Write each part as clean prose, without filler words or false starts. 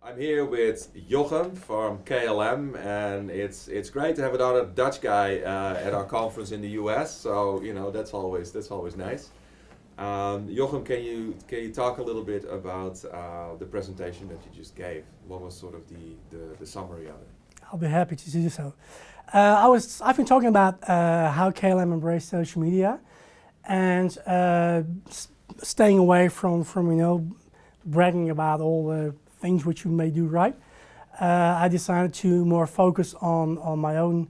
I'm here with Jochem from KLM, and it's great to have another Dutch guy at our conference in the US. So that's always nice. Jochem, can you talk a little bit about the presentation that you just gave? What was sort of the summary of it? I'll be happy to do so. I've been talking about how KLM embraced social media and staying away from bragging about all the things which you may do right. I decided to more focus on my own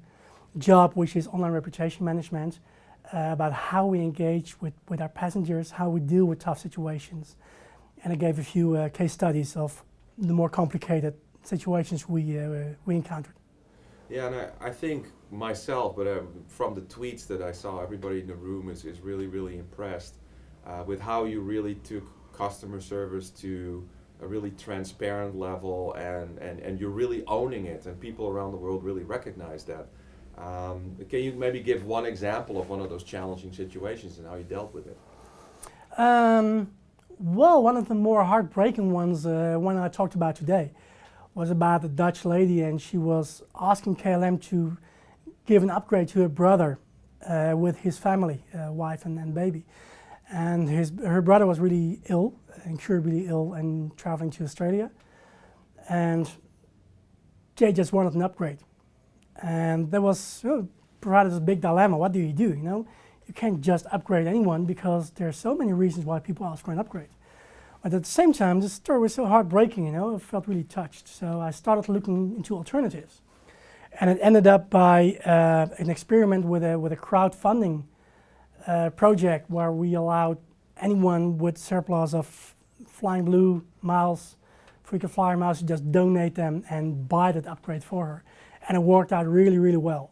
job, which is online reputation management, about how we engage with our passengers, how we deal with tough situations. And I gave a few case studies of the more complicated situations we encountered. Yeah, and I think myself, but from the tweets that I saw, everybody in the room is really impressed with how you really took customer service to a really transparent level, and you're really owning it, and people around the world really recognize that. Can you maybe give one example of one of those challenging situations and how you dealt with it? Well, one of the more heartbreaking ones, one I talked about today, was about a Dutch lady, and she was asking KLM to give an upgrade to her brother with his family, wife and baby. And her brother was really ill, incurably ill, and traveling to Australia. And they just wanted an upgrade. And there was provided a big dilemma. What do? You can't just upgrade anyone because there are so many reasons why people ask for an upgrade. But at the same time, the story was so heartbreaking, I felt really touched. So I started looking into alternatives. And it ended up by an experiment with a crowdfunding project where we allowed anyone with surplus of Flying Blue miles, frequent flyer miles, to just donate them and buy that upgrade for her. And it worked out really well.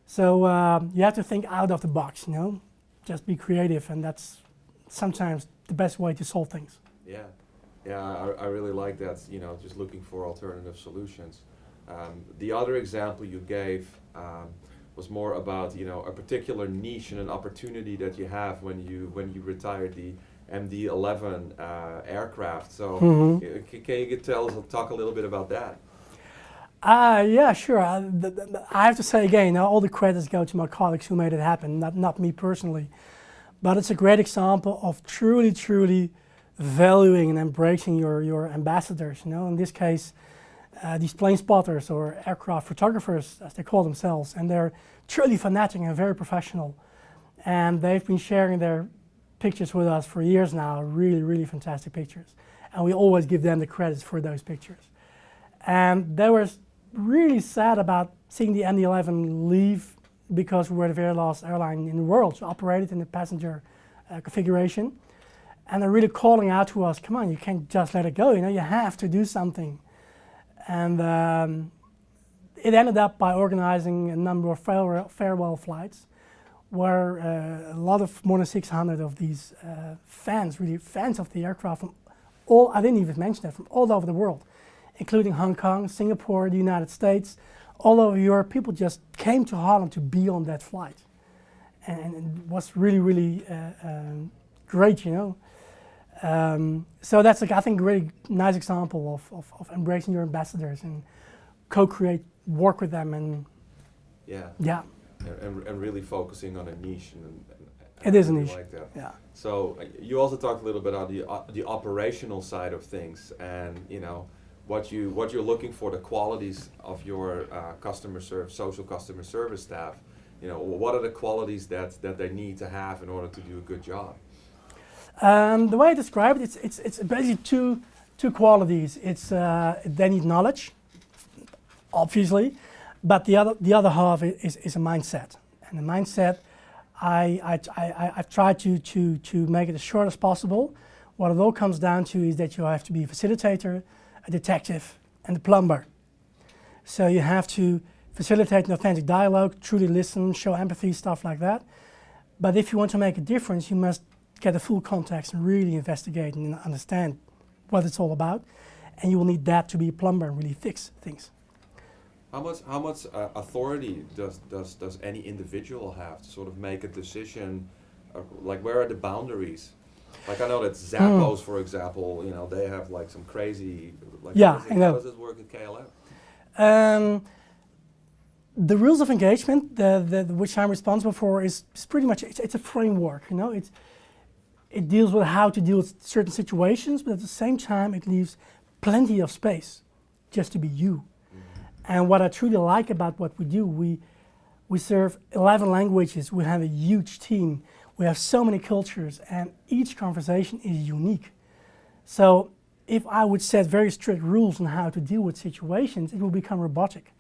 So you have to think out of the box, just be creative, and that's sometimes the best way to solve things. Yeah, I really like that, just looking for alternative solutions. The other example you gave was more about a particular niche and an opportunity that you have when you retired the MD-11 aircraft. So can you talk a little bit about that? Yeah, sure. I have to say again, all the credits go to my colleagues who made it happen, not me personally. But it's a great example of truly valuing and embracing your ambassadors. In this case, these plane spotters or aircraft photographers, as they call themselves, and they're truly fanatic and very professional. And they've been sharing their pictures with us for years now, really fantastic pictures. And we always give them the credits for those pictures. And they were really sad about seeing the MD-11 leave because we were the very last airline in the world to operate it in the passenger configuration. And they're really calling out to us, come on, you can't just let it go, you have to do something. And it ended up by organizing a number of farewell flights where a lot of more than 600 of these fans of the aircraft from I didn't even mention that, from all over the world, including Hong Kong, Singapore, the United States, all over Europe. People just came to Holland to be on that flight. And it was really great, So that's, I think, a really nice example of embracing your ambassadors and co-create, work with them, and yeah. And really focusing on a niche. And it is a really niche. Like that. Yeah. So you also talked a little bit about the operational side of things, and what you're looking for, the qualities of your social customer service staff. What are the qualities that they need to have in order to do a good job? The way I describe it, it's basically two qualities. It's they need knowledge, obviously, but the other half is a mindset. And the mindset, I've tried to make it as short as possible. What it all comes down to is that you have to be a facilitator, a detective, and a plumber. So you have to facilitate an authentic dialogue, truly listen, show empathy, stuff like that. But if you want to make a difference, you must get the full context and really investigate and understand what it's all about. And you will need that to be a plumber and really fix things. How much authority does any individual have to sort of make a decision? Like, where are the boundaries? Like I know that Zappos, for example, you know, they have like some crazy. Like, Yeah, I know. How does it work at KLM? The rules of engagement, which I'm responsible for, is pretty much it's a framework. You know, it deals with how to deal with certain situations, but at the same time, it leaves plenty of space just to be you. Mm-hmm. And what I truly like about what we do, we serve 11 languages. We have a huge team. We have so many cultures, and each conversation is unique. So if I would set very strict rules on how to deal with situations, it will become robotic.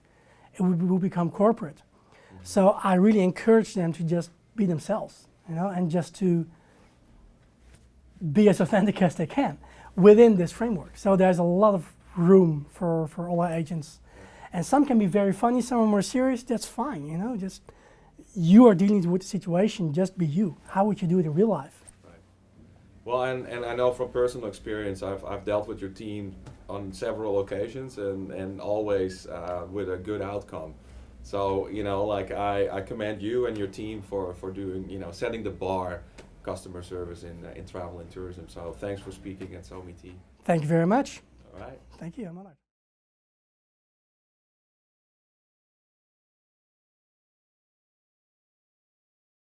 It will become corporate. Mm-hmm. So I really encourage them to just be themselves, you know, and just to be as authentic as they can within this framework. So there's a lot of room for all our agents. And some can be very funny, some are more serious, that's fine, you know, just you are dealing with the situation, just be you. How would you do it in real life? Right. Well, and I know from personal experience, I've dealt with your team on several occasions and always with a good outcome. So, you know, like I commend you and your team for doing, you know, setting the bar customer service in travel and tourism. So thanks for speaking at SoMeT. Thank you very much. All right. Thank you, I'm honored.